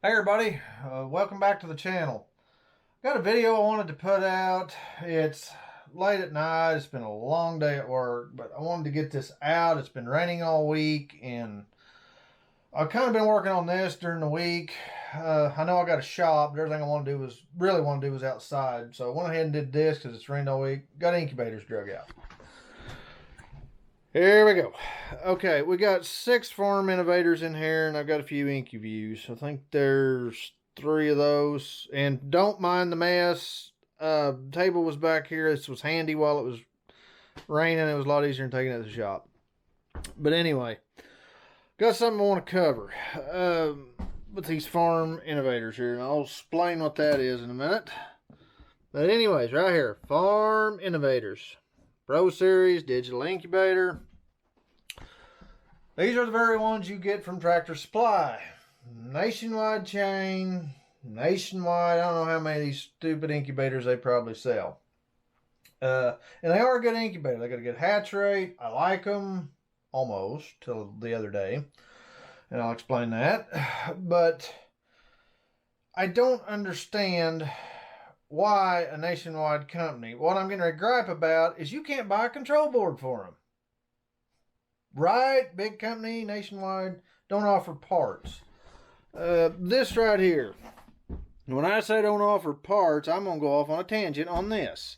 Hey everybody, welcome back to the channel. Got a video I wanted to put out. It's late at night, it's been a long day at work, but I wanted to get this out. It's been raining all week and I've kind of been working on this during the week. I know I got a shop, but everything I really want to do was outside. So I went ahead and did this because it's rained all week. Got incubators drug out. Here we go. Okay, we got 6 farm innovators in here, and I've got a few incubators. I think there's 3 of those. And don't mind the mess. Table was back here. This was handy while it was raining. It was a lot easier than taking it to the shop. But anyway, got something I want to cover with these farm innovators here, and I'll explain what that is in a minute. But anyways, right here, farm innovators. Pro Series, digital incubator. These are the very ones you get from Tractor Supply. Nationwide chain, nationwide. I don't know how many of these stupid incubators they probably sell. And they are a good incubator. They got a good hatch rate. I like them almost till the other day. And I'll explain that. But I don't understand why a nationwide company. What I'm going to gripe about is you can't buy a control board for them. Right? Big company, nationwide, don't offer parts. This right here. When I say don't offer parts, I'm going to go off on a tangent on this.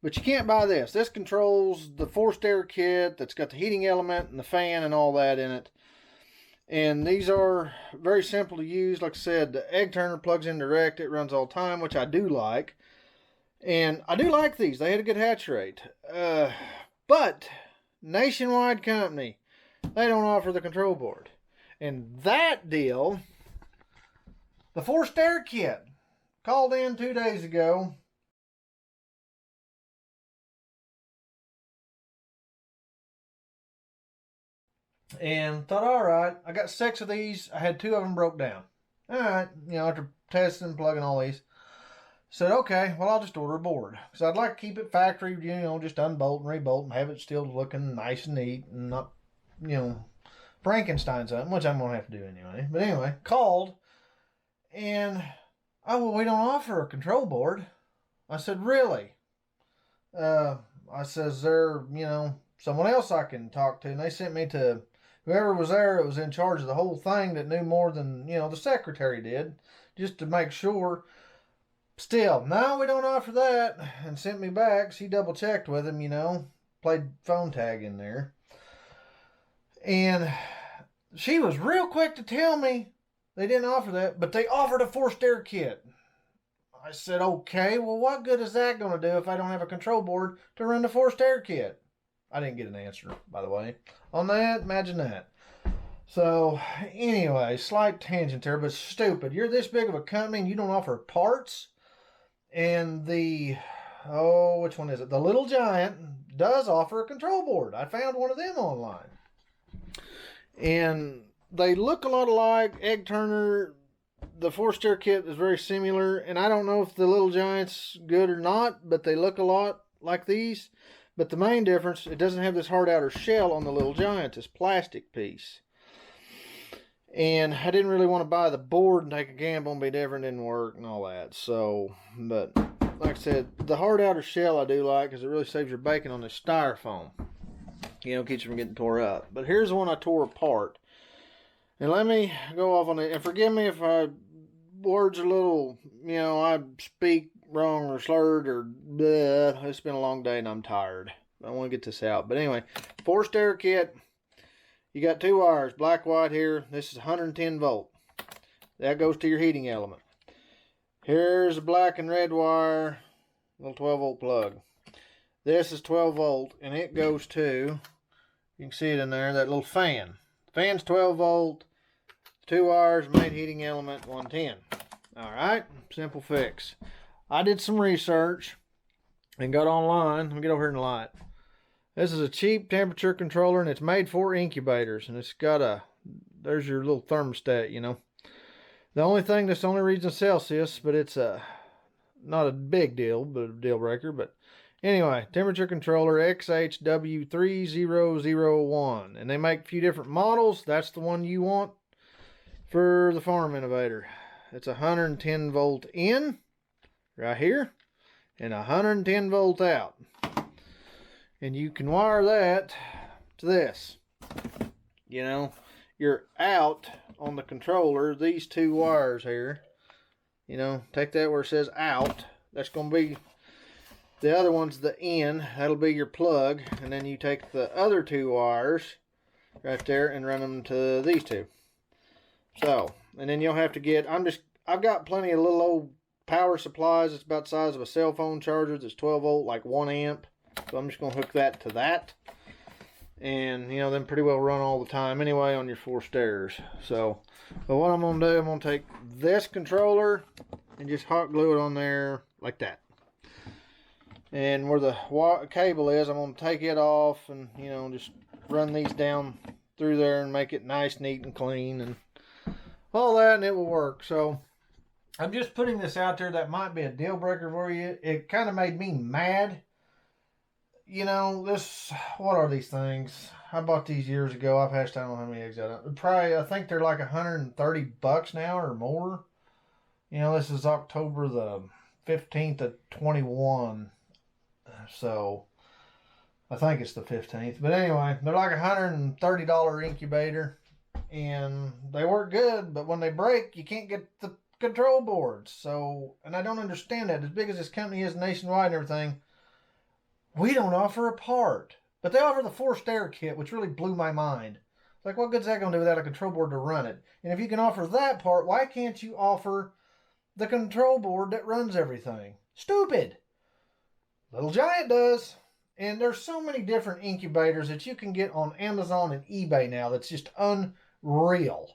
But you can't buy this. This controls the forced air kit that's got the heating element and the fan and all that in it. And these are very simple to use. Like I said, the egg turner plugs in direct. It runs all the time, which I do like. And I do like these. They had a good hatch rate. But nationwide company, they don't offer the control board. And that deal, the forced air kit, called in 2 days ago. And thought, all right, I got 6 of these. I had 2 of them broke down. All right, after testing and plugging all these, said, okay, well, I'll just order a board. Because I'd like to keep it factory, just unbolt and rebolt and have it still looking nice and neat and not, Frankenstein something, which I'm going to have to do anyway. But anyway, called and, oh, well, we don't offer a control board. I said, really? I says, is there, someone else I can talk to? And they sent me to whoever was there that was in charge of the whole thing that knew more than, the secretary did, just to make sure. Still, no, we don't offer that. And sent me back. She double checked with him, played phone tag in there. And she was real quick to tell me they didn't offer that, but they offered a forced air kit. I said, okay, well, what good is that going to do if I don't have a control board to run the forced air kit? I didn't get an answer, by the way. On that, imagine that. So, anyway, slight tangent there, but stupid. You're this big of a company and you don't offer parts? And which one is it? The Little Giant does offer a control board. I found one of them online. And they look a lot alike. Egg turner, the forced air kit is very similar. And I don't know if the Little Giant's good or not, but they look a lot like these. But the main difference, it doesn't have this hard outer shell on the Little Giant, this plastic piece. And I didn't really want to buy the board and take a gamble and be different, didn't work and all that. So, but like I said, the hard outer shell I do like because it really saves your bacon on this styrofoam. Keeps you from getting tore up. But here's the one I tore apart. And let me go off on it. And forgive me if words are a little, I speak wrong or slurred or bleh. It's been a long day and I'm tired. I want to get this out. But anyway, forced air kit. You got 2 wires, black, white here. This is 110 volt. That goes to your heating element. Here's a black and red wire, little 12 volt plug. This is 12 volt and it goes to, you can see it in there, that little fan. Fan's 12 volt, 2 wires, main heating element, 110. All right, simple fix. I did some research and got online. Let me get over here in the light. This is a cheap temperature controller and it's made for incubators. And it's got there's your little thermostat, The only thing that's only reads in Celsius, but it's not a big deal, but a deal breaker. But anyway, temperature controller XHW3001. And they make a few different models. That's the one you want for the farm innovator. It's a 110 volt in right here and 110 volt out. And you can wire that to this. You know, you're out on the controller, these two wires here. You know, take that where it says out. That's going to be, the other one's the in. That'll be your plug. And then you take the other two wires right there and run them to these two. So, and then you'll have to get, I've got plenty of little old power supplies. It's about the size of a cell phone charger. That's 12 volt, like 1 amp. So I'm just going to hook that to that. And, you know, them pretty well run all the time anyway on your forced airs. So, but what I'm going to do, I'm going to take this controller and just hot glue it on there like that. And where the cable is, I'm going to take it off and, you know, just run these down through there and make it nice, neat, and clean and all that, and it will work. So, I'm just putting this out there. That might be a deal breaker for you. It kind of made me mad. You know, what are these things? I bought these years ago. I've hatched, I don't know how many eggs out of. Probably, I think they're like $130 now or more. You know, this is October the 15th of 21. So, I think it's the 15th. But anyway, they're like $130 incubator. And they work good, but when they break, you can't get the control boards. So, and I don't understand that. As big as this company is nationwide and everything, we don't offer a part. But they offer the forced air kit, which really blew my mind. It's like, what good's that going to do without a control board to run it? And if you can offer that part, why can't you offer the control board that runs everything? Stupid. Little Giant does. And there's so many different incubators that you can get on Amazon and eBay now that's just unreal.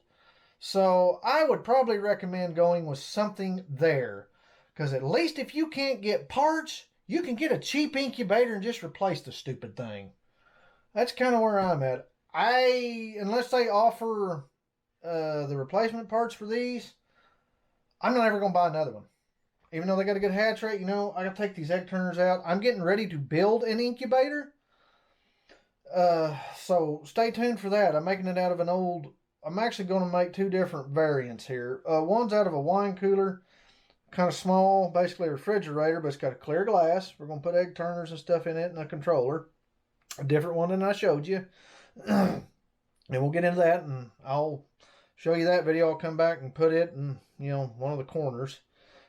So I would probably recommend going with something there. Because at least if you can't get parts, you can get a cheap incubator and just replace the stupid thing. That's kind of where I'm at. Unless they offer the replacement parts for these, I'm not ever going to buy another one. Even though they got a good hatch rate, you know, I got to take these egg turners out. I'm getting ready to build an incubator. So stay tuned for that. I'm making it out of an old, I'm actually going to make two different variants here. One's out of a wine cooler. Kind of small, basically a refrigerator, but it's got a clear glass. We're going to put egg turners and stuff in it and a controller. A different one than I showed you. And we'll get into that, and I'll show you that video. I'll come back and put it in, you know, one of the corners.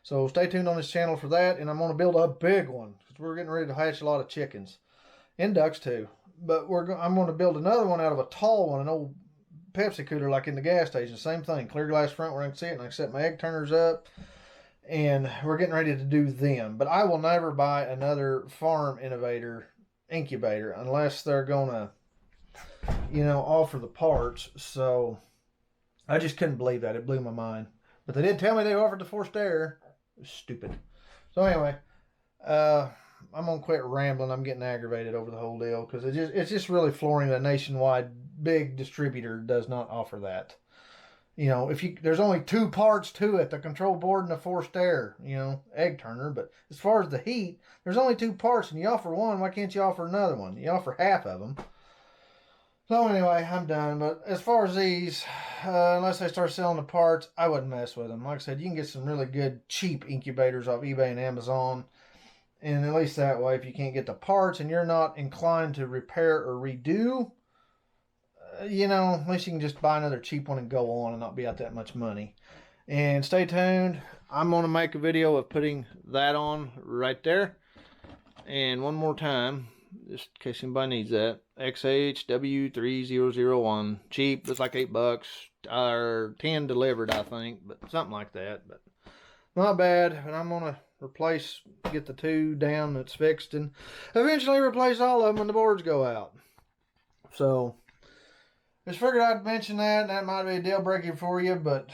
So stay tuned on this channel for that, and I'm going to build a big one because we're getting ready to hatch a lot of chickens. And ducks too. But I'm going to build another one out of a tall one, an old Pepsi cooler like in the gas station. Same thing, clear glass front where I can see it, and I can set my egg turners up. And we're getting ready to do them. But I will never buy another farm innovator incubator unless they're going to, you know, offer the parts. So I just couldn't believe that. It blew my mind. But they did tell me they offered the forced air. It was stupid. So anyway, I'm going to quit rambling. I'm getting aggravated over the whole deal because it's just really flooring that a nationwide big distributor does not offer that. You know, there's only two parts to it, the control board and the forced air, you know, egg turner. But as far as the heat, there's only two parts, and you offer one, why can't you offer another one? You offer half of them. So anyway, I'm done. But as far as these, unless they start selling the parts, I wouldn't mess with them. Like I said, you can get some really good, cheap incubators off eBay and Amazon. And at least that way, if you can't get the parts and you're not inclined to repair or redo, you know, at least you can just buy another cheap one and go on and not be out that much money. And stay tuned. I'm going to make a video of putting that on right there. And one more time, just in case anybody needs that, XHW3001. Cheap, it's like $8 or 10 delivered, I think, but something like that. But not bad. And I'm going to get the two down that's fixed, and eventually replace all of them when the boards go out. So just figured I'd mention that. That might be a deal breaker for you, but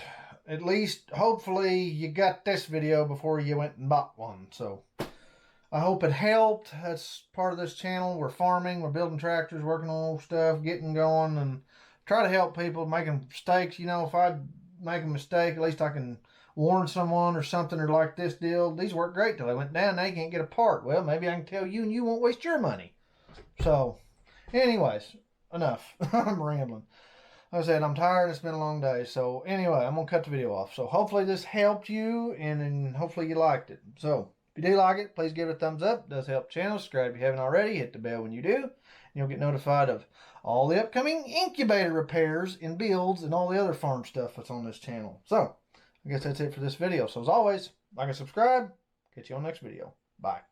at least hopefully you got this video before you went and bought one. So I hope it helped. That's part of this channel. We're farming, we're building tractors, working on old stuff, getting going, and try to help people making mistakes. You know, if I make a mistake, at least I can warn someone or something, or like this deal. These work great till they went down. They can't get a part. Well, maybe I can tell you and you won't waste your money. So anyways, enough. I'm rambling. Like I said, I'm tired and it's been a long day. So anyway, I'm going to cut the video off. So hopefully this helped you and hopefully you liked it. So if you do like it, please give it a thumbs up. It does help the channel. Subscribe if you haven't already. Hit the bell when you do. And you'll get notified of all the upcoming incubator repairs and builds and all the other farm stuff that's on this channel. So I guess that's it for this video. So as always, like and subscribe. Catch you on the next video. Bye.